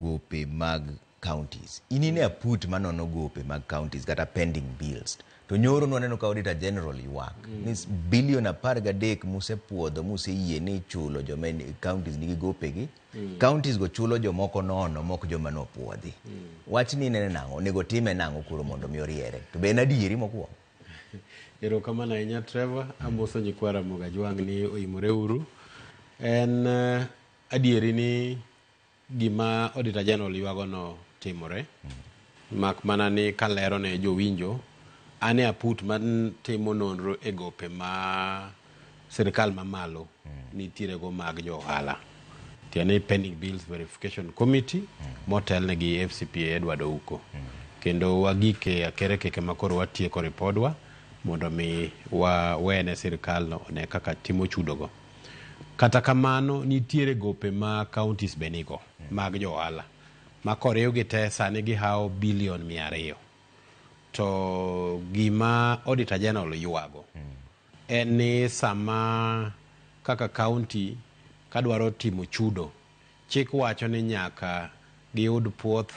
gope mag counties. Inine a put manono gope mag counties kata pending bills. To nyoro nwaneno ka Auditor General yuak. Nis billion 13 musepuodho museyie ni chulo jomeni counties nigi gope gi. Counties go chulo jomoko nono mok joma no puodhi. Wach ni nene nango nego time nango kuro mondo mi oriere. To be en adieri mokwongo. Erokamano ahinya Trevor, amoso nyikwara Moga Jwang ni oimore uru. En adieri ni gima Auditor General yuago no timore. Mak mana ni kalero ne jowinjo ane aput man timo nonro e gope ma sirikal mamalo nitiere go mag jo ohala. Tiene Pending Bills Verification Committee motel ne gi FCPA Edward Ouko. Kendo wagike akere keke makoro watieko ripodwa mondo mi wene sirikal no ne kaka timo chudogo. Kata kamano nitiere gope ma counties benigo mag jo ohala ma koreo gi te sani gi hao bilion 200. To gima Auditor General yuago en ni sama kaka county kadwaro timo chudo, chik wacho ni nyaka giyud puoth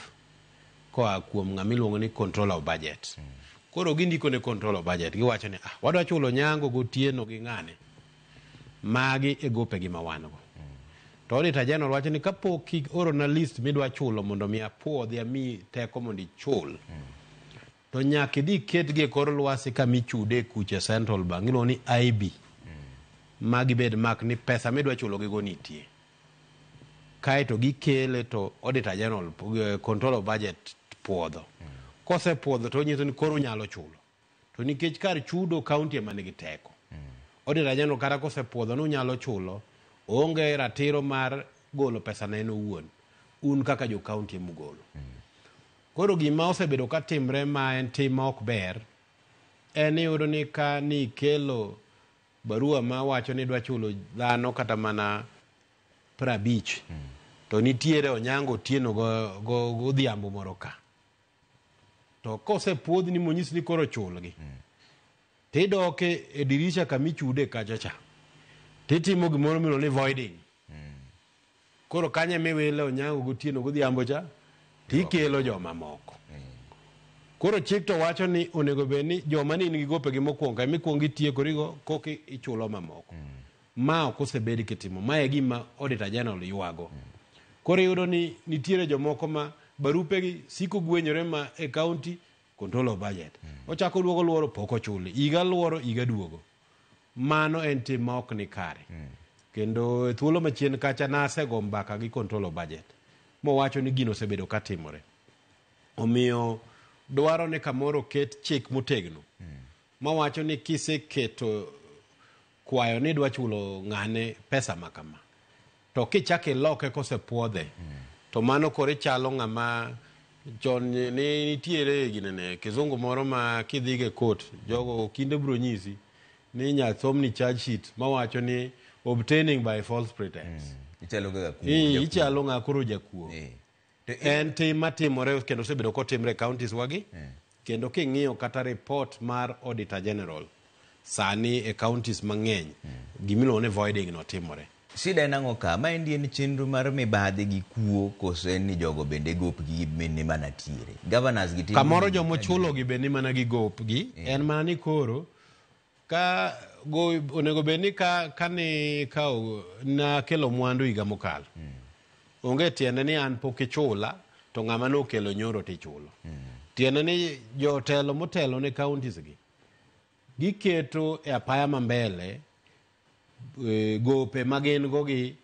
koa kuom ng'amiluongo ni control of budget. Koro gindiko ne control of budget, giwacho ni wadwa chulo nyango gotieno gi ng'ane magi e gope gi mawango. To Auditor General wacho ni kapok oro na list midwa chulo mondo mi apuodhi ami teko mondo ichul, to nyaka di ketgi e kor lwasi kami chude kuche Central Bank ilo ni IB. Magi bed mak ni pesa midwa chulo gigo nitie. Kaeto gikele to Auditor General control of budget puodho. Kose puodho to nyiso ni koro nyalo chulo. To nikech kar chudo county ema nigi teko. Auditor General kata kose puodho no nyalo chulo, onge ratiro mar golo pesa neno owuon. Un kaka jo county mugolo. Koro gima osebedo ka timre ma en tim ma ok ber, en yudo ni ka ni kelo barua ma wacho ni dwa chulo dhano kata mana 50, to nitiere onyango tieno go dhiambo moro ka. To kose puodhi ni monyisi ni koro chulgi, tidoke e dirisha kami chude kachacha, titimo gimoro milo ni voiding. Koro kanye miwile onyango gotieno go dhiambo cha, tikelo joma moko. Koro chik to wacho ni onego beni joma ni nigi gope gi mokwongo mikwongo itiekorigo koki ichulo mamoko. Ma ok osebedi kitimo. Ma e gima Auditor General yuago. Koro yudo ni nitiere jomoko ma barupe gi siko gwenyore ma e county control of budget. Ochako duogo luoro poko chuli. Iga luoro, iga duogo. Mano en tim ma ok ni kare. Kendo thuolo machien kacha nase go mbaka gi control of budget. Mo wacho ni gino osebedo katimore. Omiyo dwaro ni kamoro ket chik motegno. Ma wacho ni kise keto kwayo ni dwa chulo ng'ane pesa makama. To kichake loke kose puodhe. To mano kore chalo ng'ama chon ni nitiere ginene kizungu moro ma kidhige court jogo kinde bro nyisi ni nyathom ni charge sheet ma wacho ni obtaining by false pretense. Ichalo ng'a kuro jakuo. En tim matimore kendo sebedo kotimre counties wagi. Kendo king'iyo kata report mar Auditor General sani e counties mang'eny gimilo ne voiding no timore. Sida nango ka ma en chenro mar mibadhi gi kuo koso en ni jogo bende gop gi bende mana tiere. Governors gi kamoro jomo chulo gi bende mana gi gop gi en mana ni koro ka go onego beni ka ni ka na kelo mwandu higa mokalo. Onge tiende ni an pok ichula to ng'ama no kelo nyoro tichulo. Tiende ni jotelo motelo ne counties giketo e apaya mambele gope magin go gi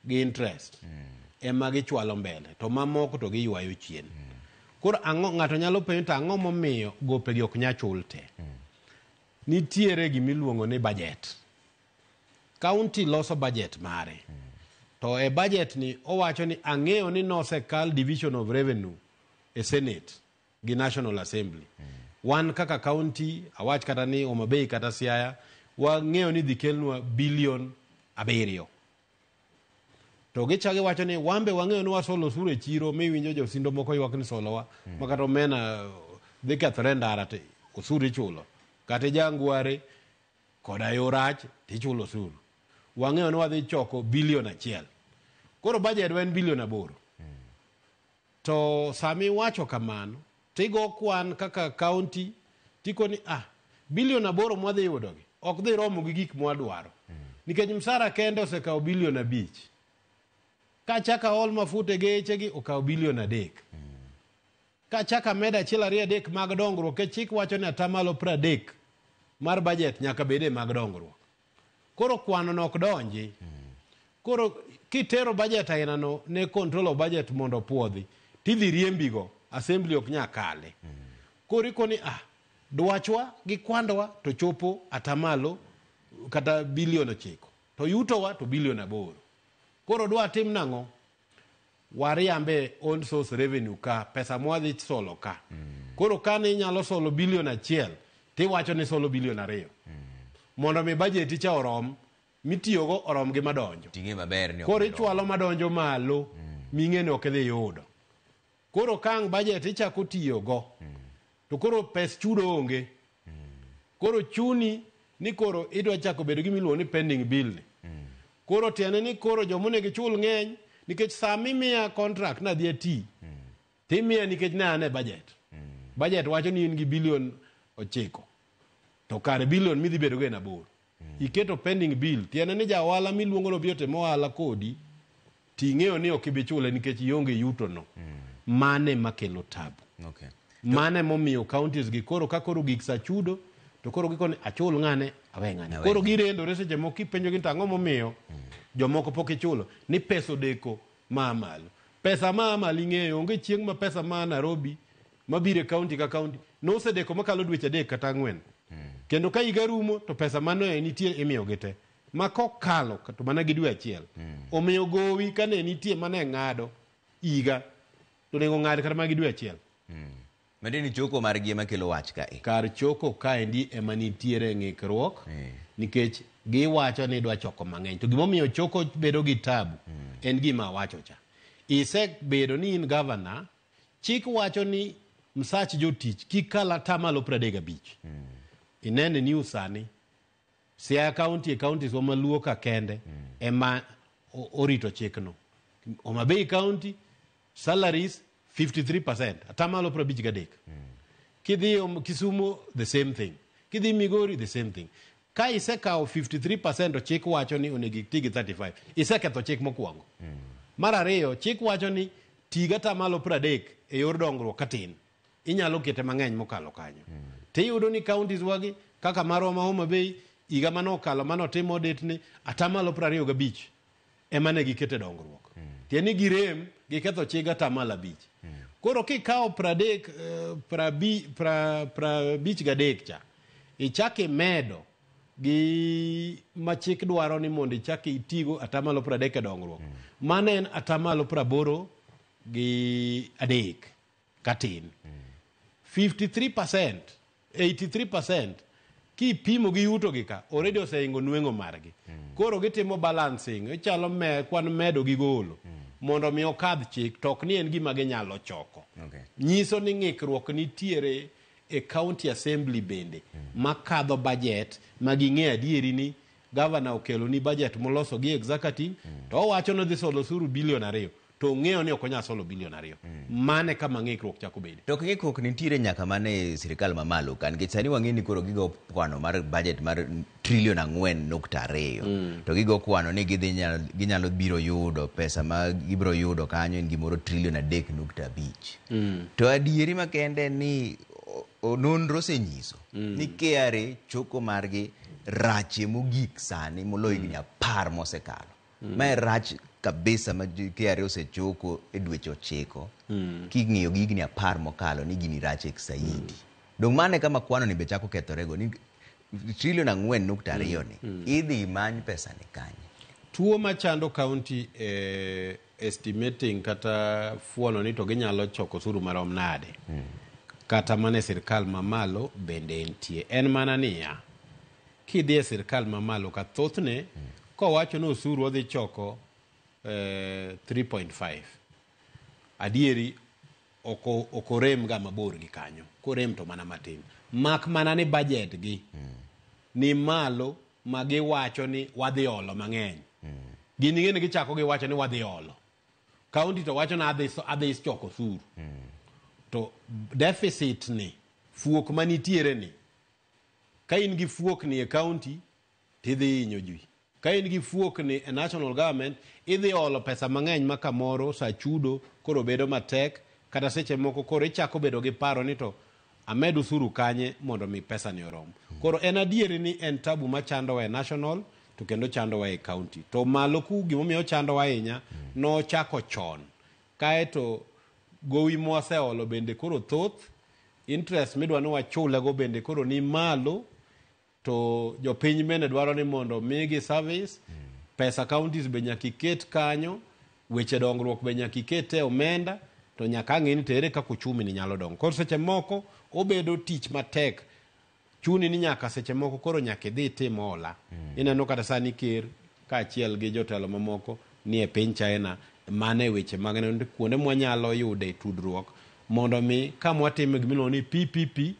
interest ema gichwalo mbele to mamoko to giywayo chien. Koro ng'ato nyalo penjo to ang'o momiyo gope gi ok nya chul te. Nitiere gimiluongo ni budget. County loso budget mare. To e budget ni owacho ni ang'eyo ni nosekal division of revenue e Senate gi National Assembly. Wan kaka county awach kata ni Homa Bay kata Siaya wang'eyo ni dhi kelnwa bilion 7. To gichage wacho ni wambe wang'eyo ni wasolo osuru e chiro miwinjo josindo moko ywak ni solowa makata omena dhi kethore ndara te osuru ichulo. Kata jangware koda yorach tichulo osuru. Wang'eyo ni wadhi choko bilion 1. Koro budget wen bilion 8. to sami wacho kamano tigo kwan kaka county tiko ni bilion 8 mwadhi yudogi ok dhi romo gi gik mwadwaro nikech msara kende osekawo bilion 5 ka chaka ol mafuta gechegi okawo bilion 3 ka chaka meda 1-2 mag dongruok ke chik wacho ni atamalo 30 mar budget nyaka bede mag dongruok koro kwano nok donji koro kitero budget ainano ne control of budget mondo puodhi tidhi riembigo assembly ok nyakale koro ikoni dwachwa gi kwandowa to chopo atamalo kata bilion 9 to yutowa to bilion 8 koro dwa tim nang'o wariambe own source revenue ka pesa mwadhi solo ka koro kane inyalo solo bilion 1 tiwacho ni solo bilion 2 mondo mi budget cha orom mitiyogo orom gi madonjo ting'e maber ni koro ichwalo madonjo malo ming'eni ok idhi yudo koro kang budget ichako tiyogo to koro pes chudo onge koro chuni ni koro idwa chako bedo gi miluongo ni pending bill ni koro tiende ni koro jomonegi chul ng'eny nikech sami miya contract na dhi ati timiya nikech ne ane budget wacho ni in gi bilion 9 to kare bilion midhi bedo go na 8 iketo pending bill tiende ni jawala miluongo no biote moala kodi ting'eyo ni ok ibi chule nikech ionge yuto no mane makelo tabu mane momiyo counties gi koro ka koro gik sa chudo to koro gikoni achul ng'ane awe ng'ane koro girendore seche moko kipenjo gi tang'o momiyo jomoko pok ichulo ni pesa odeko mamalo pesa mamalo ing'eyo onge chieng' ma pesa ma Nairobi mabire county ka county nosedeko makalo dweche 3 kata 4 kendo ka higa rumo to pesa mano nitie imiyo gite ma kokalo to mana gi dwe achiel omiyo gowi kane nitie mane ng'ado higa to nego ng'ad kata mana gi dwe achiel Medeni choko margi ema kelo wach kae. Kar choko kaendi ema nitiere ng'ikruok nikech giwacho ni dwa choko mang'eny. To gimomiyo choko bedo gi tabu en gima wacho cha. Isebedo ni in governor, chik wacho ni msach jotich kikala tamalo 35. Inene news sani. Siaya County, counties wamaluo ka kende ema orito chikno. Homa Bay County salaries 53%, atamalo 53. Kidhi Kisumu the same thing. Kidhi Migori the same thing. Ka isekao 53% chik wacho ni onego tigi 35. Iseketho chik mokwongo. Mar ariyo chik wacho ni tiga atamalo 30 e yor dongruok katin. Inyalo kete mang'eny mokalo kanyo. Tiyudo ni counties wagi kaka marwa ma Homa Bay iga manokalo manotimo audit ni atamalo 25 emane gikete dongruok. Tieni girem giketho chiga atamalo 5. Koro kikao 30 gadek cha ichake medo gi machik dwaro ni mondo ichake itigo atamalo 30 dongruok. Mane en atamalo 80 gi adek katin. 53%, 83% kipimo gi yuto gi ka already oseingo nweng'o margi. Koro gitimo balancing, ichalo kwan medo gi golo mondo mi okadh chik tok ni en gima ginyalo choko. Nyiso ni ng'ikruok nitiere e county assembly bende makadho budget maging'e adieri ni governor okelo ni budget moloso gi executive to owacho no dhi solo suru bilion 2 to ng'eyo ni ok onya solo bilion 2. Mane kama ng'ikruok chako bede. To ng'ikruok nitiere nyaka mane sirikal mamalo kan nikech sani wang'eni koro gigo kwano mar budget mar $4.2 trillion. To gigo kwano ni ginyalo biro yudo pesa ma gibiro yudo kanyo en gimoro $3.5 trillion. To adieri makende ni nonro osenyiso ni KRA choko margi rache mogik sani moloyo higni 10 mosekalo. Ma rach kabisa ma KRA osechoko e dweche 9 king'iyo gi higni 10 mokalo ni gini rach saidi. Dong mane kama kwano ni be chako kethorego ni $4.2 trillion ni idhi many pesa ni kanye. Tuo machando county estimating kata fuono ni to ginyalo choko suru marom nade. Kata mane sirkal mamalo bende entie. En mana niya kidhi e sirkal mamalo ka thothne kowacho no suru odhi choko 3.5. Adieri okorem ga mabor gi kanyo. Korem to mana matin. Mak mana ni budget gi ni malo magi wacho ni wadhi olo mang'eny. Gini ng'ene gichako gi wacho ni wadhi olo. county to wacho na adhi choko osuru. To deficit ni fuok manitiere ni ka in gi fuok ni e county tidhi inyo ji. Ka in gi fuok ni e national government idhi olo pesa mang'eny ma kamoro sa chudo koro bedo matek, kata seche moko koro ichako bedo gi paro ni to amed usuru kanye mondo mi pesa ni orom. Koro en adieri ni en tabu machando wa e national to kendo chando wa e county. To malo ku gimomiyo chando wa ahinya no chako chon. Kaeto gowi moseolo bende koro thoth, interest midwa ni wachule go bende koro ni malo, to jopiny bende dwaro ni mondo migi service, pesa counties be nyaka iket kanyo, weche dongruok be nyaka ikete omenda, to nyaka ng'eni tere kaka uchumi ni nyalo dongo. Koro seche moko obedo tich matek, chuni ni nyaka seche moko koro nyaka idhi tim hola. Ineno kata sani ker kaachiel gi jotelo mamoko ni e piny China mane weche mag kuonde mwanyalo yude tudruok mondo mi ka mwatimo gimiluongo ni PPP,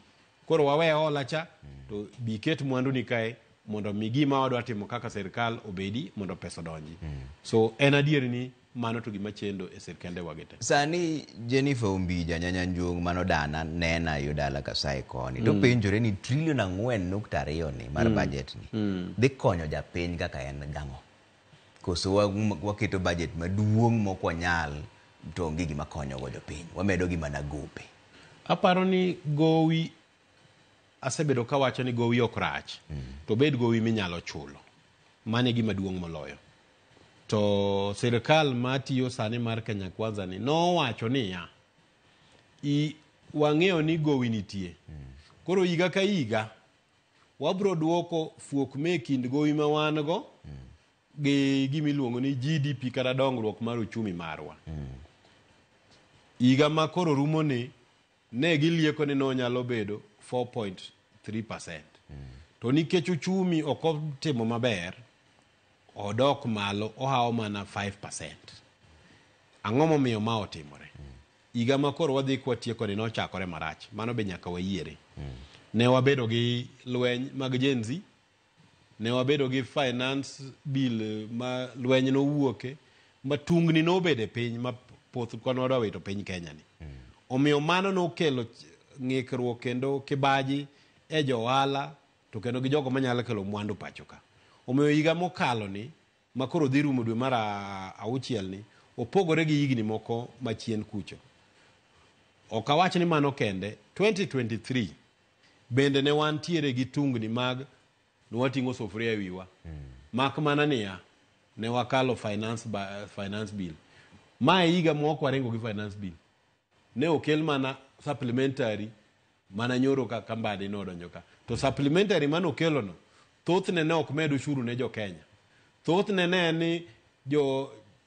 koro wawe hola cha to biket mwandu ni kae mondo mi gima wadwa timo kaka serikal obedi mondo pesa donji. So en adieri ni mano to gima chendo e sirkende wagete. Sani Jennifer Umbija Nyanyanjung mano dana nena yudala kasai koni. To penjore ni trilion 4.2 ni mar budget ni. Dhi konyo japiny kaka en gang'o. Koso waketo budget maduong' moko nyal to onge gima konyo go jopiny. Wamedo gima na gope. Aparo ni gowi asebedo ka wacho ni gowi ok rach. To bed gowi minyalo chulo. Mane gima duong' moloyo. To serikal matiyo sani mar Kenya Kwanza ni no wacho ni ya wang'eyo ni gowi nitie. Koro higa ka higa wabro duoko fuok me kind gowi ma wan go gi gimiluongo ni GDP kata dongruok mar uchumi marwa. Higa ma koro rumo ni ne gilieko ni no nyalo bedo 4.3%. To nikech uchumi ok otimo maber, odok malo ohawo mana 5%. Ang'o momiyo ma otimore? Higa ma koro wadhi kwatieko ni nochakore marach. Mano be nyaka wayiere. Ne wabedo gi lweny mag Gen Z. Ne wabedo gi finance bill ma lweny no wuoke. Ma tungni no bede piny ma poth kwa nodwa wito piny Kenya ni. Omiyo mano no kelo ng'ikruok kendo kibaji e johala to kendo gi jogo manyalo kelo mwandu pacho ka. Omiyo higa mokalo ni makoro dhi rumo dwe mar 6 ni opogore gi higni moko machien kucho. Ok awach ni mano kende, 2023 bende ne wantiere gi tungni mag nwating'o sufria e wiwa. Mak mana niya ne wakalo finance bill. Mae higa moko warengo gi finance bill. Ne okel mana supplementary mana nyoro ka mbade nodonjo ka. To supplementary mano okelo no thothne ne ok med ushuru ne jo Kenya. Thothne ne ni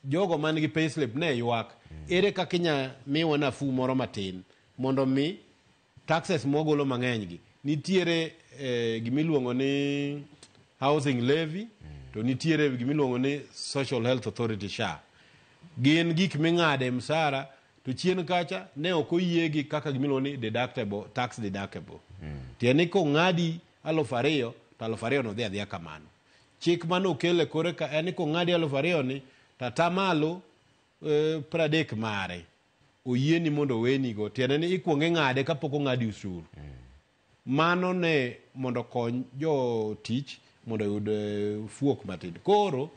jogo man gi payslip ne ywak. Ere kaka inya miwa nafu moro matin mondo mi taxes mogolo mang'eny gi. Nitiere gimiluongo ni housing levy, to nitiere gimiluongo ni social health authority SHA. Gin gik ming'ade msara to chien kacha ne ok oyiegi kaka gimiluongo ni deductible, tax deductible. Tieni ko ng'adi 2,000 to 2,000 no dhi adhiya kamano. Chik mano okele kore ka en ko ng'adi 2,000 ni tatamalo 30 mare oyieni mondo weni go. Tiene ni ikuonge ng'ade kapok ong'adi usuru. Mano ne mondo kony jo tich mondo yud fuok matin. Koro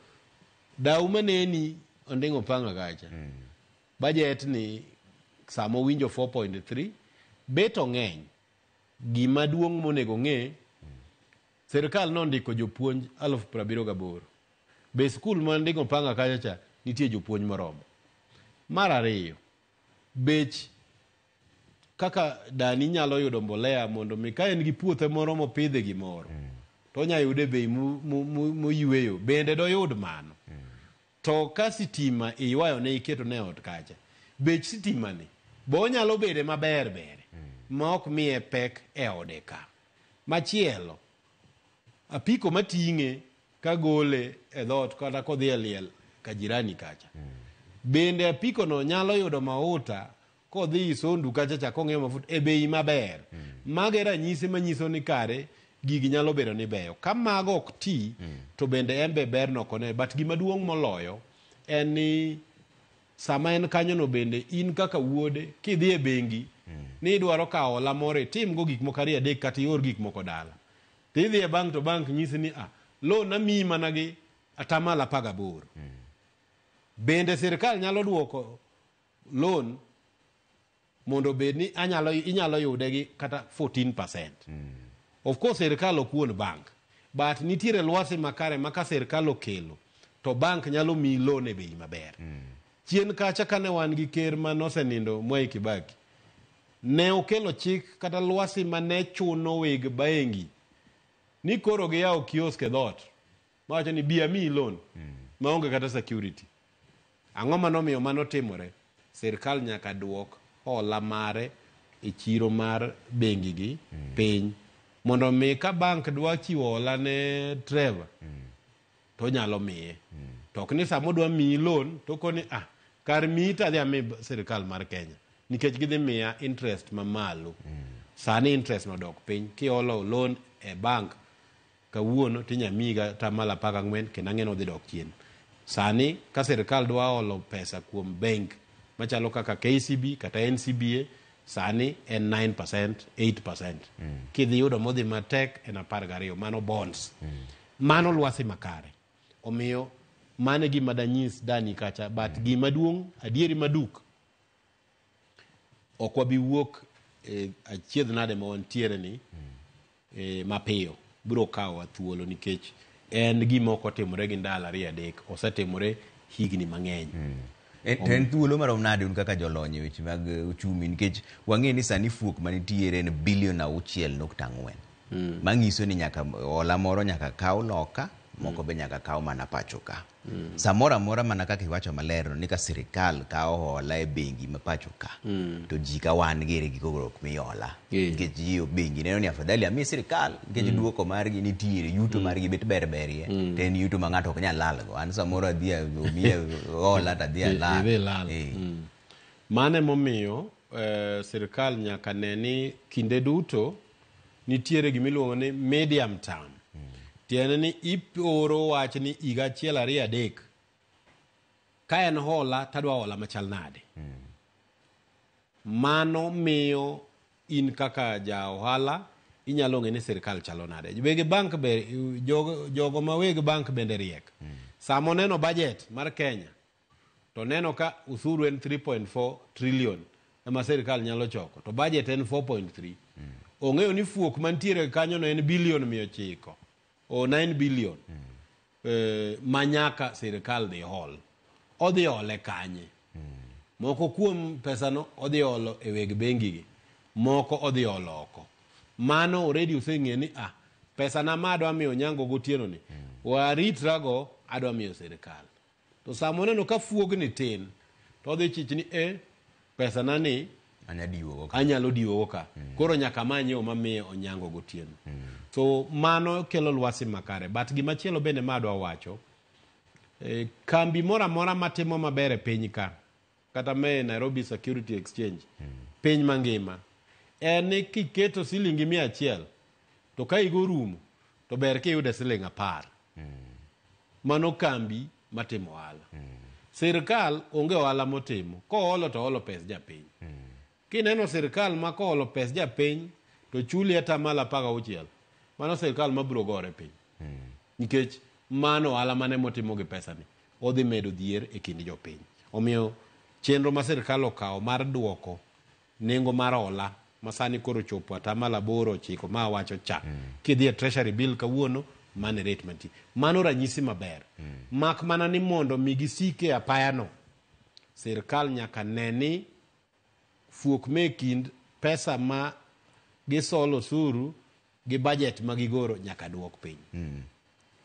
dau maneni onding'o panga gacha. Budget ni samo winjo 4.3 beto ng'eny. Gima duong' monego ng'e, serikal nondiko jopuonj 78,000. Be skul mandiko panga kacha cha nitie jopuonj moromo. Mar ariyo, bech kaka dani nyalo yudo mbolea mondo mi ka en gi puothe moro mopidhe gimoro to nya yude bei moyweyo bende do yud mano. To ka sitima iywayo ne iketo ne ot kacha, bech sitima ni bo nyalo bede maber ma ok miye pek e ode ka. Machielo, apiko mating'e ka gole e dhot kata kodhi e liel ka jirani kacha. Bende apiko no nyalo yudo mauta kodhi Isondu kacha cha kong'eyo mafuta e bei maber. Mage ranyisi manyiso ni kare gigi nyalo bedo ni beyo. Ka mago ok ti to bende embe ber no kone. But gima duong' moloyo en ni sama en kanyo no bende in kaka wuode kidhi e bengi ni idwaro kawo hola moro tim go gik moko 2 3 kata ior gik moko dala tidhi e bank to bank nyisi ni loan amiyi mana gi 18%. Bende sirkal nyalo duoko loan mondo bed ni inyalo yude gi kata 14%. Of course sirkal ok wuon bank, but nitiere lwasi makare maka sirkal okelo to bank nyalo miyi loan e bei maber. Chien kacha kane wan gi ker manosenindo Mwai Kibaki, ne okelo chik kata lwasi mane chuno weg bengi ni koro giyawo kiosk e dhot mawacho ni bi amiyi loan maonge kata security. Ang'o manomiyo mano timore? Sirkal nyaka duok hola mare e chiro mar bengi gi piny mondo mi ka bank dwa chiwo hola ne Trevor to nyalo miye. To ok ni samo dwa miyi loan to koni kar miyi tadhi ami sirkal mar Kenya nikech gidhi miya interest mamalo. Sani interest nodok piny, kiholo loan e bank kawuono tinya miyi ga 14% kendo ang'e odhi dok chien. Sani ka sirkal dwa holo pesa kuom bank machalo kaka KCB kata NCBA sani en 9%, 8%. Kidhi yudo modhi matek en 12, mano bonds. Mano lwasi makare. Omiyo mane gima danyis Dani kacha, but gima duong' adieri maduk ok wabi wuok achiedh nade ma wantiere ni mapiyo biro kawo thuolo nikech en gima ok otimore gi ndalo 2 3 osetimore higni mang'eny. En thuolo marom nade un kaka jolony e weche mag uchumi nikech wang'e ni sani fuok manitiere en bilion 6.4 mang'iso ni nyaka hola moro nyaka kaw loka moko be nyaka kaw mana pacho ka. Samora mora mana kaka iwacho maler ni ka sirkal kawo hola e bengi ma pacho ka to ji ka wan gere gi kogorok mi hola nikech ji bengi neno ni afadhali ami sirkal nikech duoko margi nitiere yuto margi bet berberie to en yuto ma ng'ato ok nyal lalgo. An samoro adhi omiye hola to adhi alal. Mane momiyo sirkal nyaka ne ni kinde duto nitiere gimiluongo ni medium term. Tiene ni iporo wach ni higa 1 2 3 ka en hola tadwa hola machal nade. Mano miyo in kaka ja ohala inyalo ng'e ni sirkal chalo nade. Weg bank be jogo ma weg bank bende riek. Samo neno budget mar Kenya to neno ka usuru en 3.4 trillion ema sirkal nyalo choko to budget en 4.3. Ong'eyo ni fuok mantiere kanyo no en bilion 900 o 9 billion manyaka sirkal dhi hol. Odhi hole kanye? Moko kuom pesano odhi holo e weg bengi gi, moko odhi holo oko. Mano already useng'e ni pesa na ma adwa miyo Onyango gotieno ni waritago adwa miyo sirkal. To samo neno ka fuog ni tin to odhi chich ni pesa na ni anyalo diwo ka. Koro nyaka manye o mamiyo Onyango gotieno. So mano kelo lwasi makare. But gima chielo bende ma adwa wacho, kambi mora mora matimo maber e piny ka kata me Nairobi Security Exchange piny mangima en ni kiketo silingi 100 to ka igo rumo to ber kiyude siling 10. Mano kambi matimo ohala. Sirkal onge ohala motimo, koholo to holo pes japiny. Kineno sirkal ma koholo pes japiny to chuli 16%, mano sirkal mabiro gore piny. Nikech mano ohala mane motimo gi pesa ni odhi medo dhier e kind jopiny. Omiyo chenro ma sirkal okawo mar duoko nengo mar hola masani koro chopo 8.9 ma wacho cha. Kidhi e treasury bill kawuono mane rate manti. Mano ranyisi maber. Mak mana ni mondo migisike apaya no, sirkal nyaka neni fuok me kind pesa ma gisolo osuru gi budget ma gigoro nyaka duok piny.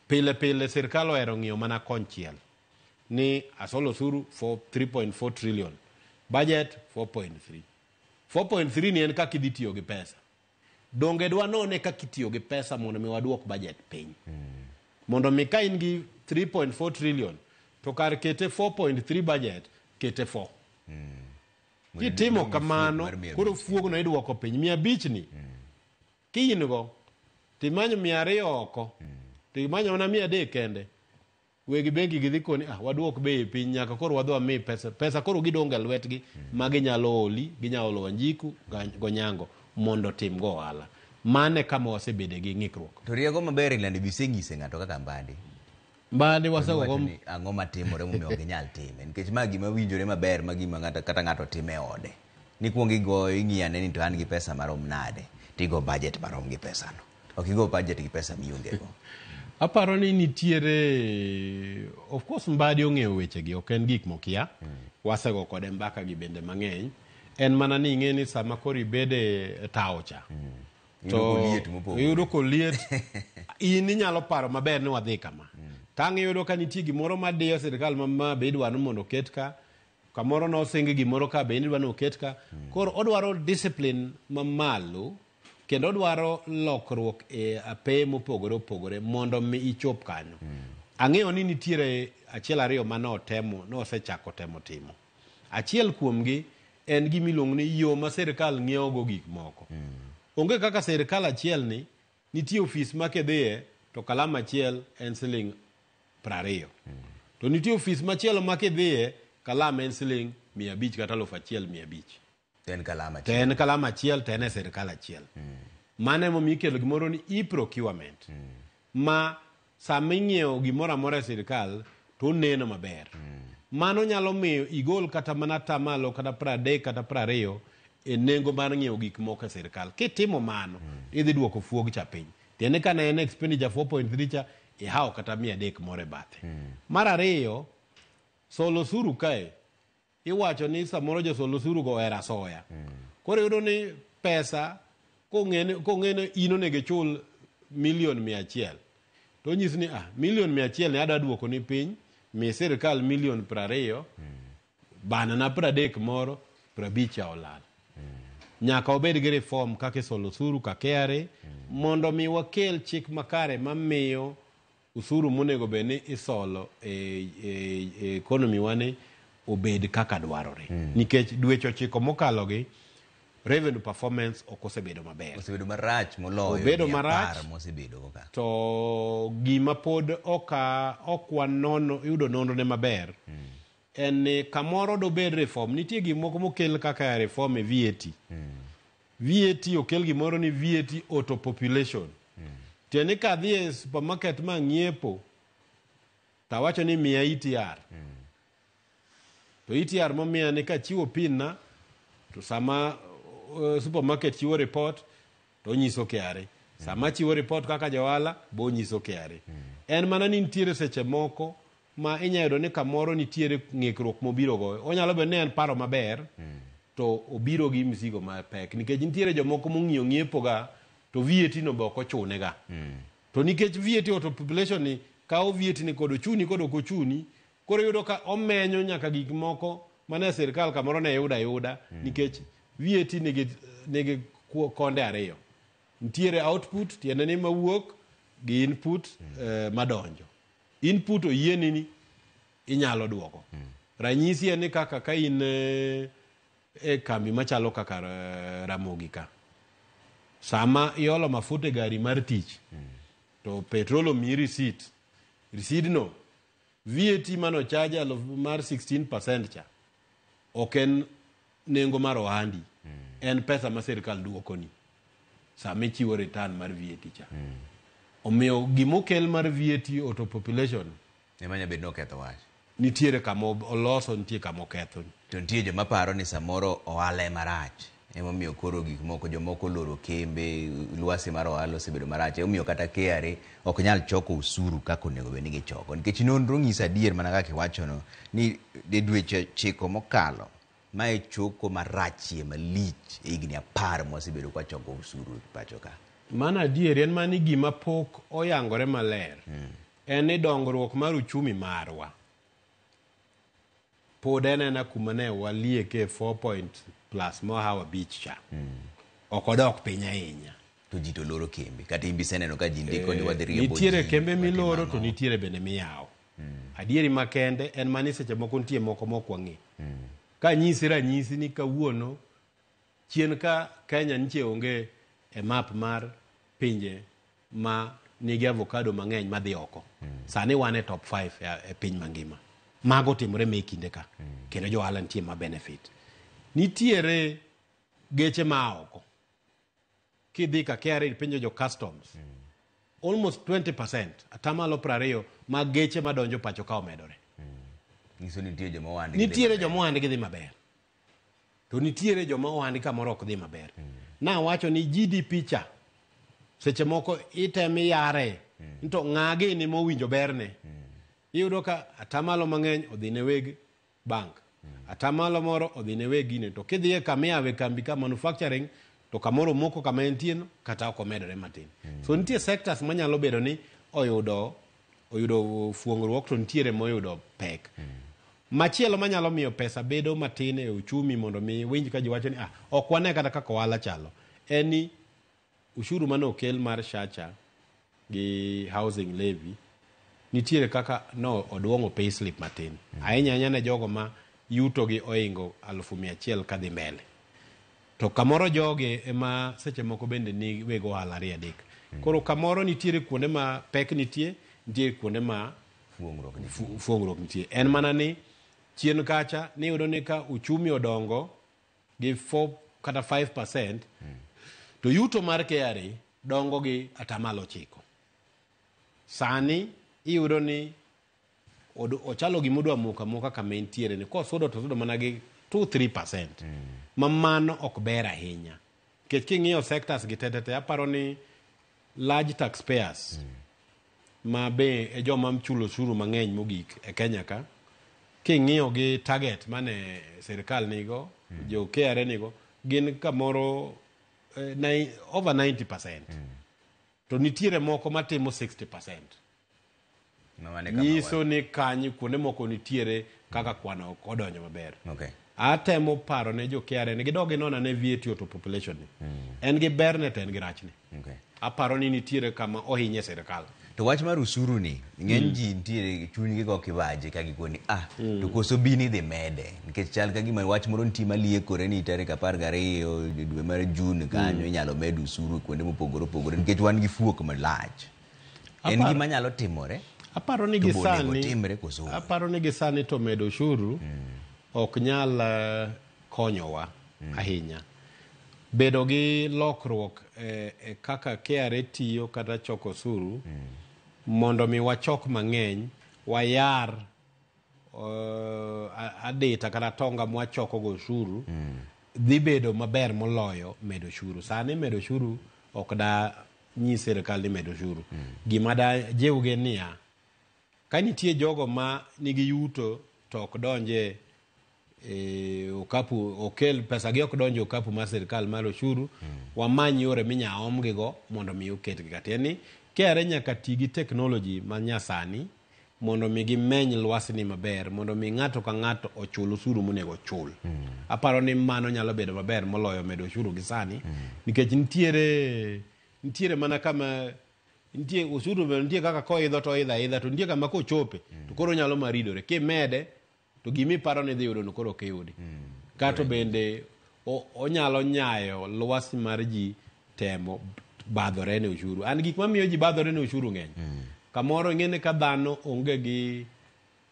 Pile pile sirkal ohero ng'iyo mana konchiel ni asolo osuru for 3.4 trillion, budget 4.3. 4.3 ni en kaka idhi tiyo gi pesa. Donge dwa none kaka itiyo gi pesa mondo mi waduok budget piny. Mondo mi ka in gi 3.4 trillion to kar kete 4.3 budget kete 4. Kitimo kamano koro fuog no iduoko piny 500 ni. Kiin go timanyo 200 oko. Timanyo na 300 kende. wegi bengi gidhi koni waduok bei piny nyaka koro wadho mi pesa koro gidonge lwetgi ma ginyalo oli ginyalo olo Wanjiku Gonyango mondo tim go ohala. Mane kama wasebede gi ng'ikruok. To riego maber ilandi biseng'ise ng'ato kaka Mbadi wasegogo ang'o matimore momiyo ok inyal time nikech ma gima winjore maber ma gima kata ng'ato time e ode. Nikuongo igoyo ing'iyane ni to an gi pesa marom nade tigo budget marom gi pesano. Ok igo budget gi pesa miongego. Aparo ni nitiere of course Mbadi ong'eyo wechegi ok en gik mokia. Wasego kode mbaka gi bende mang'eny. En mana ni ing'e ni sama koro ibede taocha. To yudo koliet in inyalo paro maber ni wadhi kama. Tang' yudo ka nitie gimoro madiyo sirkal ma be idwaro mondo oket ka. Kamoro nosingi gimoro ka be idwaro oket ka. Koro odwaro discipline mamalo kendo odwaro lokruok e ape mopogore opogore mondo mi ichop kanyo. Ang'eyo ni nitiere achiel ariyo manotemo nosechako temo timo. Achiel kuomgi en gimiluongo ni yo ma sirkal ng'iewo go gik moko. Onge kaka sirkal achiel ni nitie ofis ma kedhie to kalam achiel en siling 20. To nitie ofis machielo ma kedhie kalam en siling 500 kata 1,500. Ten kalam achiel. Ten kalam achiel ten e sirkal achiel. Mane mo mikelo gimoro ni e-procurement. Ma sama ing'iewo gimoro amora e sirkal to neno maber. Mano nyalo miyo igol kata mana tamalo kata 30 kata 20 e nengo mar ng'iewo gik moko e sirkal. Kitimo mano idhi duoko fuog cha piny. Tiende ka ne en expenditure 4.3 cha ihawo kata 300 moro e bathe. Mar ariyo, solo suru kae iwacho ni samoro jo solo suru go era soya. Koro yudo ni pesa kong'ene ino nege chul $100,000. To nyisi ni $100,000 ne ada duoko ni piny mi sirkal $20,000 bana na 30 moro 50 olal. Nyaka obed gi reform kaka solo suru ka KRA mondo mi wakel chik makare mamiyo usuru monego beni isolo e economy wane obed kaka dwarore. Nikech dweche 9 mokalo gi revenue performance okosebedo maber. Osebedo marach moloyo. Obedo marach mosebedo ka. To gima pod okwa nono yudo nono ne maber. En kamoro do bed reform. Nitie gimoko mokel kaka reform e VAT. VAT okel gimoro ni VAT auto population. Tiene ka dhi e supermarket ma ng'iepo tawacho ni miya ETR. To ETR momiya ni ka chiwo pin na to sama supermarket chiwo report to nyiso KRA. Sama chiwo report kaka jawala bo nyiso KRA. En mana ni nitiere seche moko ma inyayudo ni kamoro nitiere ng'ikruok mobiro go. Onyalo bedo ni en paro maber to obiro gi mzigo mapek. Nikech nitiere jomoko mong'iyo ng'iepo ga to VAT no be ok ochune ga. To nikech VAT auto population ni kawo VAT ni kod ochuni kod ok ochuni, koro yudo ka omenyo nyaka gik moko mane sirkal kamoro ne yuda nikech VAT nigi konde ariyo. Nitiere output tiende ni mawuok gi input madonjo. Input oyieni ni inyalo duoko. Ranyisi en ni kaka ka in e kambi machalo kaka Ramogi ka. Sama iolo mafuta e gari mar tich to petrol omiyi receipt. Receipt no VAT mano chaja mar 16% cha ok en nengo mar ohandi. En pesa ma sirkal duoko ni sama ichiwo return mar VAT cha. Omiyo gimokel mar VAT auto population emanya bedno ketho wach. Nitiere kama oloso nitie kama oketho. To nitie joma paro ni samoro ohala marach. Emomiyo koro gik moko jomoko loro kembe lwasi mar ohala osebedo marach. Emomiyo kata KRA ok nyal choko usuru kaka onego bed ni gichoko. Nikech nonro nyisa adier mana kaka iwachono ni dweche 9 mokalo mae choko marachie malich higni 10 mosebedo kwa choko usuru pacho ka. Mana adier en mani gima pok oyangore maler. En ni dongruok mar uchumi marwa pod enena kuma ne walieke 4+ mohawa beach cha. Ok odok piny ahinya. To ji to loro kembe. Kata imbiseneno ka ji ndiko ni wadhi riembo ji. Nitiere kembe miloro to nitiere bende miyawo. Adieri makende en mani seche moko nitie moko mokwang'i. Ka nyisi ranyisi ni kawuono chien ka Kenya nitie onge e map mar pinje ma nigi avocado mang'eny madhi oko. Sani wan e top 5 e piny mangima. Mago timore me kinde ka. Kendo jo ohala nitie ma benefit. Nitiere geche ma oko. Kidhi ka KRA penjo jo customs. Almost 20%, atamalo 20 mag geche madonjo pacho ka omedore. Niso nitie joma ohandi. Nitiere joma ohandi gi dhi maber. To nitiere joma ohandi kamoro ok dhi maber. Na wacho ni GDP cha seche moko itemi yare to ng'agi ni mowinjo berne. Iyudo ka atamalo mang'eny odhi ne weg bank. Atamalo moro odhi ne weg gine. To kidhi e kamiawe kambi ka manufacturing to kamoro moko kama entie no kata ok omedore matin. So nitie sectors manyalo bedo ni oyudo fuongruok to nitiere moyudo pek. Machielo manyalo miyo pesa bedo matin e uchumi mondo mi winj ka ji wacho ni ok wane kata kaka ohala chalo. En ni ushuru mane okel mar shacha gi housing levy nitiere kaka no oduongo payslip matin. Ahinya ne jogo ma yuto gi oingo 100,000 kadhi mbele. To kamoro joge ema seche moko bende ni wego ohala 2-3. Koro kamoro nitiere kuonde ma pek nitiere kuonde ma fuongruok nitie. En mana ni chien kacha ni yudo ni ka uchumi odongo gi 4 kata 5%, to yuto mar KRA dongo gi atamalo 9. Sani iyudo ni ochalo gimodwa muka kama entiere ni kosudo to sudo mana gi 2-3%. Mamano ok ber ahinya. Kech king'iyo sectors gi tetete, aparo ni large taxpayers ma be e joma mchulo ushuru mang'eny mogik e Kenya ka, king'iyo gi target mane sirikal nigo, jo KRA nigo, gin kamoro over 90%. To nitiere moko matimo 60%. Nyiso ni kanyi kuonde moko nitiere kaka kwano ok odonjo maber. Atemo paro ne jo KRA ni gidogi nona ne VAT auto population ni. En gi berne to en gi rachne. Aparo ni nitiere kama ohinye sirikal. To wach mar usuru ni ng'eny ji nitiere chunygi go kibaje ka gikoni to koso bini dhi mede nikech chal ka gima wach moro nitie maliekore ni tarik 12 dwe mar Jun kanyo inyalo med usuru kuonde mopogore opogore nikech wan gi fuok malach. En gima nyalo timore. Aparo ni gisani to medo ushuru ok nyal konyowa ahinya. Bedo gi lokruok kaka KRA tiyo kata choko usuru mondo mi wachok mang'eny, wayar adita kata tonga mwachoko go ushuru dhi bedo maber moloyo medo ushuru. Sani medo ushuru ok da nyisi sirikal ni medo ushuru. Gima da jiwgi niya, ka nitie jogo ma nigi yuto to ok donje okapu, okel pesa gi ok donjo okapu mar sirikal mar ushuru, wamany yore minya omgi go mondo mi oketgi kata ni KRA nyaka ti gi technology ma nyasani mondo mi gimeny lwasni maber, mondo mi ng'ato ka ng'ato ochul ushuru monego ochul. Aparo ni mano nyalo bedo maber moloyo medo ushuru gi sani, nikech nitiere mana kama nitie ushuru nitie kaka koidho to idha to nitie kama kochope to koro nyalo maridore kimede to gimi paro ni dhi yudo no koro kiyudi. Kato bende onyalo nyayo lwasi mar ji temo badhore ne ushuru. An gik mamiyo ji badhore ne ushuru ng'eny. Kamoro ng'ene ka dhano onge gi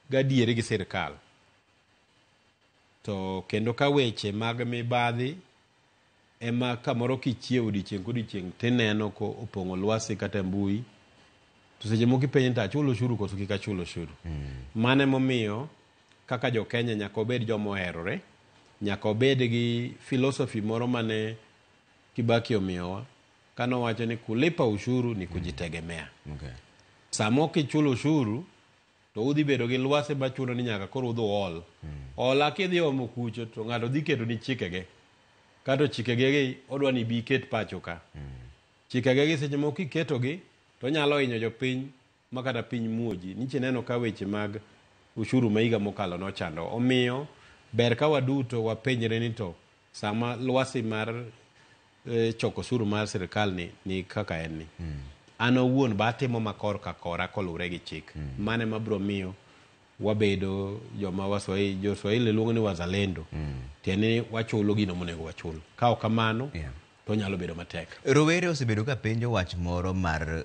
gadiere gi sirikal. To kendo ka weche mag mibadhi ema kamoro kichiewo odiechieng' kodiechieng' tineno ko opong'o lwasi kata mbui, to seche moko ipenjo ta chulo ushuru koso kik achulo ushuru. Mane momiyo kaka jo Kenya nyaka obed joma oherore, nyaka obed gi philosophy moro mane Kibaki omiyowa kano wacho ni kulipa ushuru ni kujitegemea. Samo kichulo ushuru to udhi bedo gi lwasi machuno ni nyaka koro udho ol. Ola kidhi omo kucho to ng'ato dhi keto ni chikege. Kato chikege odwa ni bi ket pacho ka. Chikege seche moko iketogi to nyalo hinyo jopiny makata piny muoji. Niche neno ka weche mag ushuru maiga mokalo no chando. Omiyo ber ka waduto wapenjre ni to sama lwasi mar choko ushuru mar sirikal ni kaka en ni. An owuon ba timo makor ka kora kolure gi chik. Mane mabro miyo wabedo joma waswahili, jo Swahili luongo ni wazalendo. Tieni wachulo gino monego wachul. Ka ok kamano to nyalo bedo matek. Rowere osebedo ka penjo wach moro mar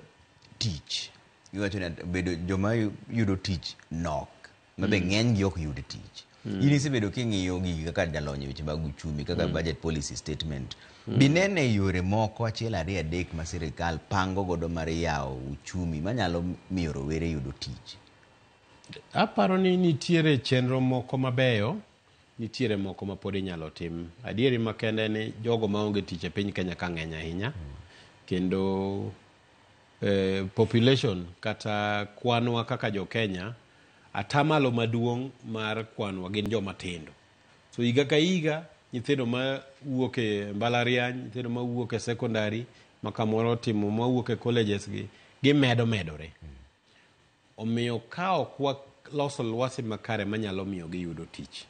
tich. Iwacho ni bedo joma yudo tich nok. Mabe ng'eny gi ok yud tich. In isebedo king'iyo gigi kaka jalony weche mag uchumi, kaka budget policy statement. Binene yore moko achiel ariyo adek ma sirikal pango godo mar yawo uchumi manyalo miyo rowere yudo tich. Aparo ni nitiere chenro moko mabeyo, nitiere moko ma pod inyalo tim. Adieri makende ni jogo maonge tich e piny Kenya ka ng'eny ahinya. Kendo population kata kwanwa kaka jo Kenya, atamalo maduong' mar kwanwa gin joma tindo. So higa ka higa nyithindo ma wuok e mbalariany, nyithindo ma wuok e secondary, ma kamoro timo ma wuok e colleges gi medore. Omiyo ka ok waloso lwasi makare manyalo miyo giyudo tich,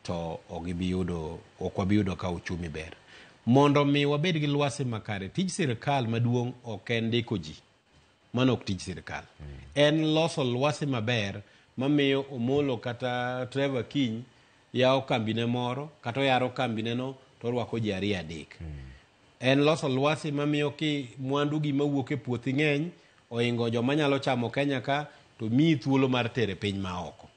to ok wabi yudo ka uchumi ber. Mondo mi wabed gi lwasi makare, tij sirikal maduong' ok en ndiko ji. Mano ok tij sirikal. En loso lwasi maber mamiyo Omolo kata Trevor Kiny yawo kambine moro, kata oyaro kambine no to orwako ji ariyo adek. En loso lwasi mamiyo ki mwandu gi mawuok e puothi ng'eny, oingo joma nyalo chamo Kenya ka, to miyi thuolo mar tere piny ma oko.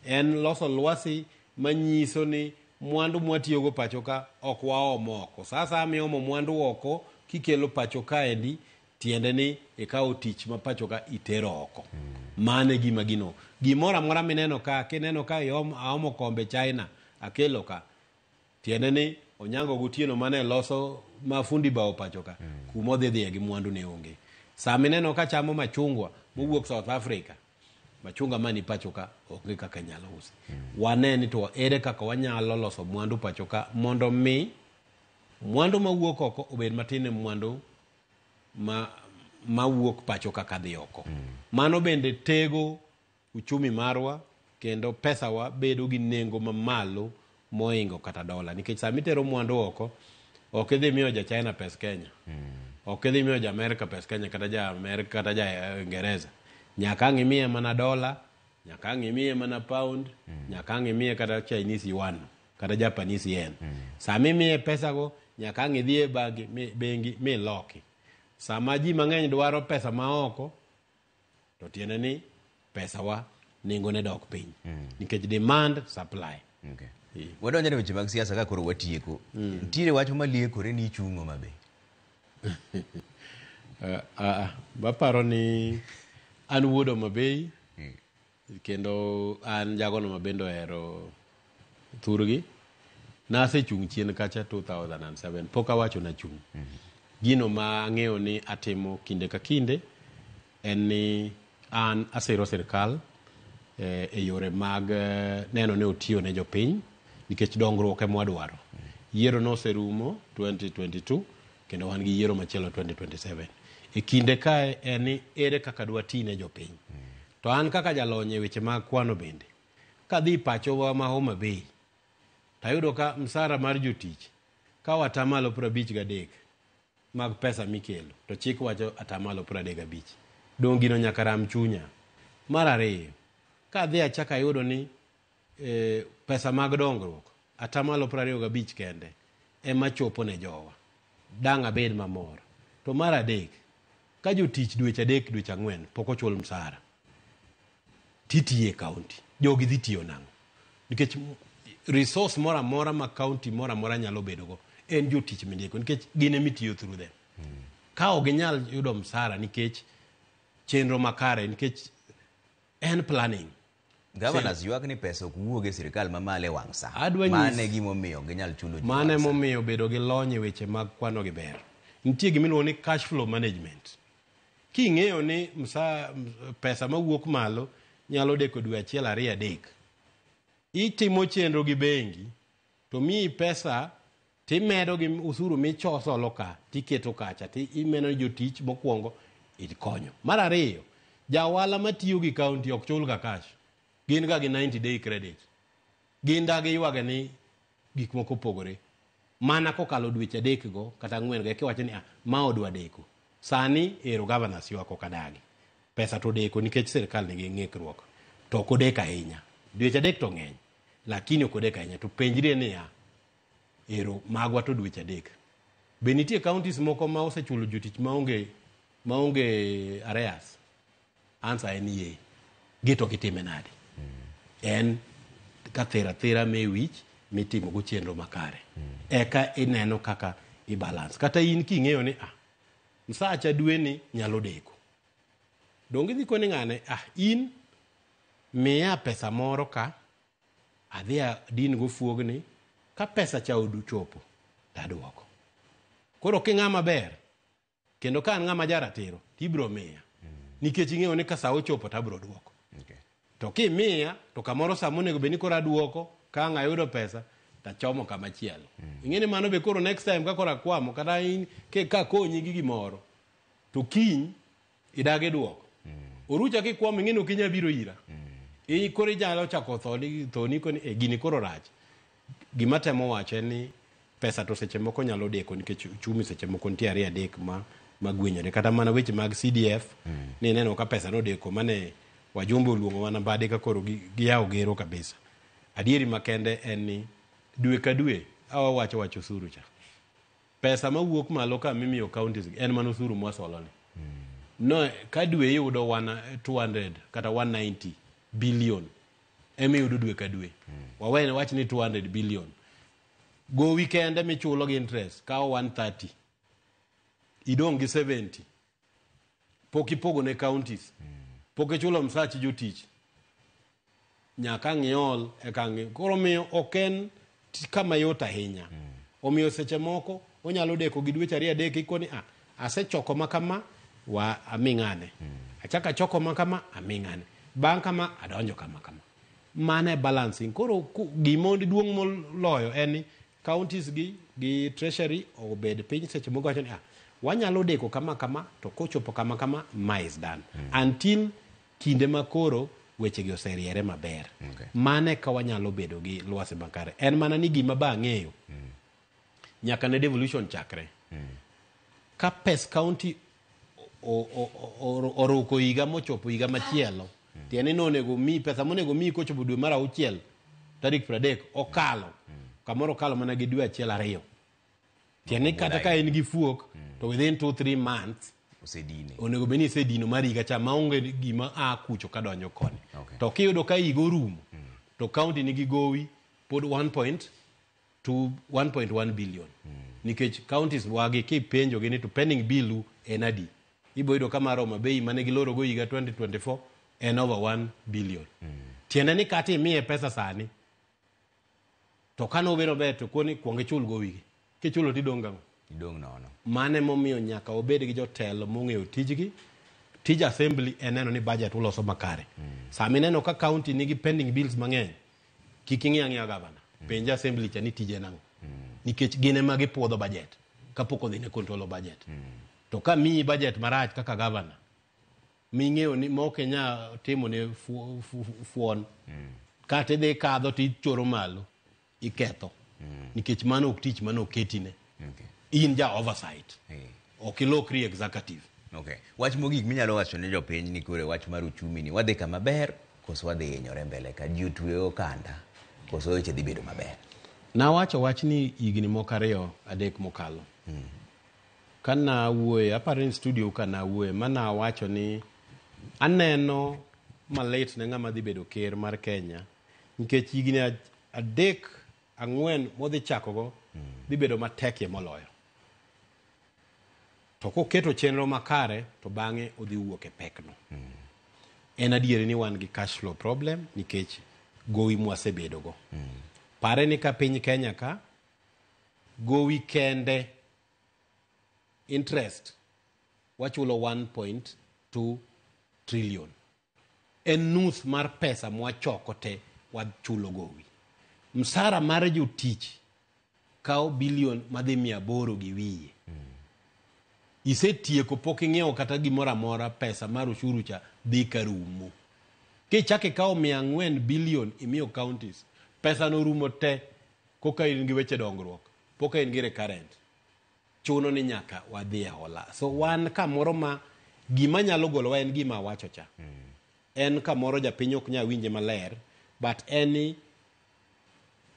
En loso lwasi manyiso ni mwandu mwatiyogo pacho ka ok waomo oko. Sasa miomo mwandu oko kikelo pacho ka endi, tiende ni ikawo tich ma pacho ka itero oko. Mane gima gino. Gimora mora mineno ka, kineno ka aomo kombe China, akelo ka. Tiende ni Onyango Gotieno mane loso mafundi bao pacho ka, kumodhi dhiye gi mwandu ne onge. Samineno ka chamo machungwa mowuok South Africa, machunga mani pacho ka onge kaka nyalo usi. Waneni to ere kaka wanyalo loso mwandu pacho ka mondo mi mwandu mawuok oko obed matine mwandu ma wuok pacho ka kadhi oko. Mano bende tego uchumi marwa, kendo pesa wa bedo gi nengo mamalo moingo kata dola. Nikech sami tero mwandu oko, ok idhi miyo ja China pes Kenya. Ok idhi miyo ja Amerika pes Kenya, kata ja Amerika kata ja Uingereza. Nyaka ang' imiye mana dola, nyaka ang' imiye mana pound, nyaka ang' imiye kata Chinese yuan, kata Japanese yen. Sami imiye pesa go, nyaka ang' idhiye bengi mi loki. Sama ji mang'eny dwaro pesa ma oko, to tiende ni pesa wa nengo ne dok piny. Nikech demand supply. Okay. Wadonjo ne weche mag siasa ka koro watieko. Nitiere wach maliekore ni ichung'o mabe. Baparo ni an wuod Homabay, kendo an jagono mabendo ohero thurgi. Nasechung' chien kacha 2007, pok awacho nachung'. Gino ma ang'eyo ni atimo kinde ka kinde en ni an asiro sirikal e yore mag neno ne otiyo ne jopiny, nikech dongruok ema wadwaro. Yiero noserumo 2022, kendo wan gi yiero machielo 2027. E kinde kae en ni ere kaka dwa ti ne jopiny. To an kaka jalony e weche mag kwano bende, kadhi pachowa ma Homabay, tayudo ka msara mar jotich ka watamalo 53 mag pesa mikelo, to chik wacho atamalo 35. Dong gino nyaka ram chunya. Mar ariyo, kadhi achaka yudo ni pesa mag dongruok atamalo 25 kende ema chopo ne jowa, dang' abed mamor. To mar adek, ka jotich dweche 3 dweche 4 pok ochul msara, titiye kaunti, jogi dhi tiyo nang'o? Nikech resource mora mora ma kaunti mora mora nyalo bedogo en jotich mindiko, nikech gine mitiyo through them. Ka ok ginyal yudo msara nikech chenro makare, nikech en planning. Governors ywak ni pesa ok wuoge sirikal mamale wang' sa. Mane gimomiyo ginyal chulo ji. Mane momiyo bedo gi lony e weche mag kwano gi ber. Nitie gimiluongo ni cash flow management. King'eyo ni pesa mawuok malo nyalo deko dwe achiel 2 3, itimo chenro gi bengi, to miyi pesa timedo gi usuru michosolo ka, tiketo kacha, imeno jotich mokwongo ikonyo. Mar ariyo, jawala matiyo gi kaunti ok chul ga cash. Gin ga gi 90 day credit. Gin da gi ywage ni gik moko pogore. Mana kokalo dweche 3 go kata 4 go kiwacho ni ma odwa deko. Sani ero governors ywako kadagi. Pesa to deko nikech sirikal nigi ng'ikruok. To ok odeko ahinya. Dweche 3 to ng'eny, lakini ok odeko ahinya. To penjre ni ero magwa to dweche 3. Be nitie counties moko ma osechulo jotich maonge maonge areas answer en ye gito kitime nade en ka thera me wich mitimo go chenro makare eka ineno kaka i balance kata in king'eyo ni msacha dwe ni nyalo deko donge dhi koni ng'ane in miya pesa moro ka adhi din go fuogni ka pesa cha odu chopo taduoko koro king'a maber kendo ka an ng'ama jaratiro tibro miya nikech ing'eyo ni ka sa ochopo tabro duoko to kimiya to kamoro sa monego beni koro aduoko ka ang' ayudo pesa tachomo kama chielo ing'eni mano be koro next time ka koro akwamo kata in ka konyi gi gimoro to kiny idage duoko orucha kikwamo ing'eni ok inya biro ira koro ijalo chako thoni koni gini koro rach gima temo wacho ni pesa to seche moko nyalo deko nikech uchumi seche moko nitie ariyo adek magwenyore kata mana weche mag CDF ni neno ka pesa no deko mane wajumbe oluongo mana bade ka koro giyawo gero kabisa adieri makende en ni dwe ka dwe wacho osuru cha pesa mawuok malo ka mimiyo counties en mana osuru mwasoloni no ka dwe yudo 200 kata 190 billion emi yudo dwe ka dwe wawene wach ni 200 billion go weekend michulo gi interest kao 130 idong gi 70 pok ipogo ne counties pok ichulo msachi jotich nyaka ng'iol koro miyo oken kama yot ahinya omiyo seche moko onyalo deko gi dweche ariyo adek ikoni asechoko makama wa aming'ane achaka choko makama aming'ane bang' kama adonjo kama mane balancing koro gimondi duong' moloyo en ni counties gi treasury obed piny seche moko wacho ni wanyalo deko kama to kochopo kama is done until kinde makoro weche gi oseriere maber mane ka wanyalo bedo gi lwasi makare en mana ni gima ba ng'eyo nyaka ne devolution chakre ka pes county oroko higa mochopo higa machielo tiene no nego mi pesa monego mi kochopo dwe mar 6 tarik 30 okalo kamoro kalo mana gi dwe achiel ariyo tiene kata ka en gi fuok to within 2-3 months onego beni sedino mar higa cha maonge gima kucho kadonjo koni to kiyudo ka higa orumo to county nigi gowi pod 1.1 billion nikech counties wagi kipenjo gini to pending bill en adi ibo yudo kama Roma Bay mane giloro go higa 2024 en over 1 billion tiende ni kati imiye pesa sani to kano bero beto koni kuonge chul go wigi kichulo tidong nono mane momiyo nyaka obed gi jotelo mong'eyo tijgi tij assembly eneno ni budget uloso makare sami neno ka county nigi pending bills mang'eny kik ing'iya governor penja assembly cha ni tije nang'o nikech gine magi puodho budget kapok odhi ne control budget to ka miyi budget marach kaka governor ming'eyo ni mokenya timo ne fuon kata idhi kadho tichoro malo iketho nikech mano ok tich mano oketine in ja oversight okilokri executive wach mogik minyalo wacho ne jopiny ni kore wach mar uchumi ni wadhi kama ber koso wadhi hinyore mbele ka ji otwe okanda koso weche dhi bedo maber na wacho wach ni higni moko 2-3 mokalo kana wuoye aparo ni studio kana wuoye mana wacho ni aneno malit ne ng'ama dhi bedo ker mar Kenya nikech higni 3-4 modhi chakogo dhi bedo matek moloyo to koketo chenro makare to bang'e odhi wuok e pekno en adieri ni wan gi cash flow problem nikech gowi mwasebedogo pare ni ka piny Kenya ka gowi kende interest wachulo 1.2 trillion en nus mar pesa mwachoko te wachulo gowi msara mar jotich kao bilion madhi 800 gi wiye isetieko pok ing'iewo kata gimoro amora pesa mar ushuru cha dhi karumo kichake kao 400 bilion imiyo counties pesa no rumo te koka in gi weche dongruok poka in gi recurrent chuno ni nyaka wadhi e hola so wan kamoro ma gima nyalo golowa en gima wacho cha en kamoro japiny ok nya winje maler but any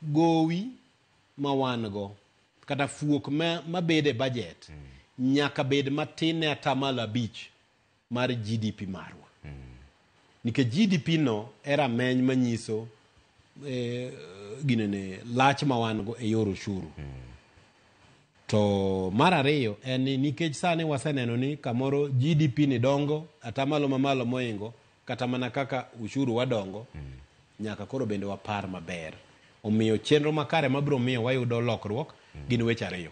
gowi ma wan go kata fuok ma bede budget nyaka bed matin ne 5% mar GDP marwa. Nikech GDP no era meny manyiso ginene lach ma wan go e yor ushuru. To mar ariyo en ni nikech sani waseneno ni kamoro GDP ni dongo atamalo mamalo moingo kata mana kaka ushuru wadongo, nyaka koro bende wapar maber. Omiyo chenro makare mabiro miyo wayudo lokruok gin weche ariyo.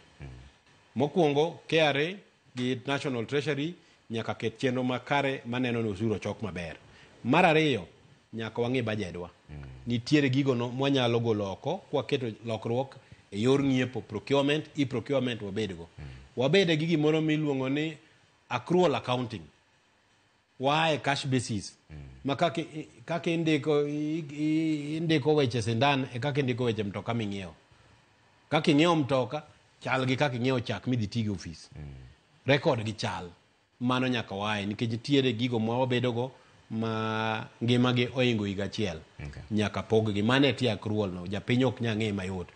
Mokwongo KRA gi National Treasury nyaka ket chenro makare maneno ni ushuru chok maber. Mar ariyo nyaka wang'i bajedwa. Nitiere gigo no mwanyalo golo oko kwa keto lokruok e yor ng'iepo procurement, e-procurement wabedgo. Wabede gi gimoro miluongo ni accrual accounting. Wae cash basis. Ma kaka indiko weche sindan e kaka indiko weche mtoka ming'iewo. Kaka ing'iewo mtoka chal gi kaka ing'iewo chak midhi tigi ofis. Record gi chal. Mano nyaka wae nikech nitiere gigo ma wabedogo ma ngimagi oingo higa achiel. Nyaka pog gi mane tie accrual no japiny ok nya ng'e mayot.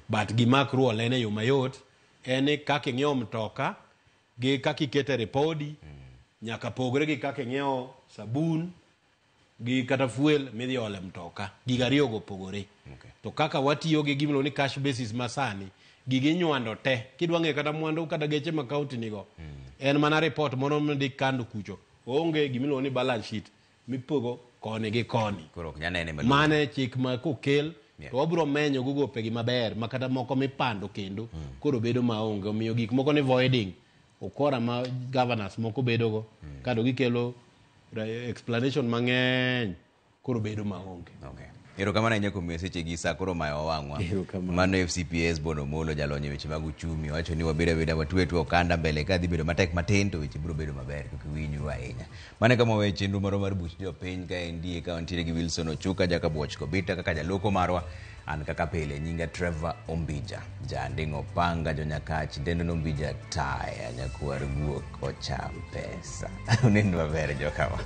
But gima accrual en e yo mayot en kaka ing'iewo mtoka gi kaka ikete ripodi nyaka pogre gi kaka ing'iewo sabun gi kata fuel midhi ole mtoka. Giga ariyo go pogore. To kaka watiyo gi gimlo ni cash basis masani gigi nywando te. Kidwa ng'e kata mwandu kata geche ma county nigo. En mana report mono mdi kando kucho. Onge gimlo ni balance sheet mipogo koni gi koni. Mane chik ma kokel to wabro menyo gope gi maber makata moko mipando kendo koro bedo maonge. Omiyo gik moko ni voiding okora ma governors moko bedogo kado gikelo explanation mang'eny koro bedo maonge. Erokamano ahinya kuom seche gi sa koro mayo wang'wa. Mano FCPS Bono Molo jalonyo weche mag uchumi wacho ni wabiro beda watweto okanda mbele ka dhi bedo matek matin to weche biro bedo maber kaka winyu ahinya. Mane kama weche chenro moro mar buch jopiny ka ndie ka wantiere gi Wilson Ochuka jaka Boch Kobita kaka jaloko marwa an kaka pile nyinga Trevor Ombija jandingo panga jonyakach dendo Ombija taya nyakwar guok ocham pesa. Unendo maber jokama.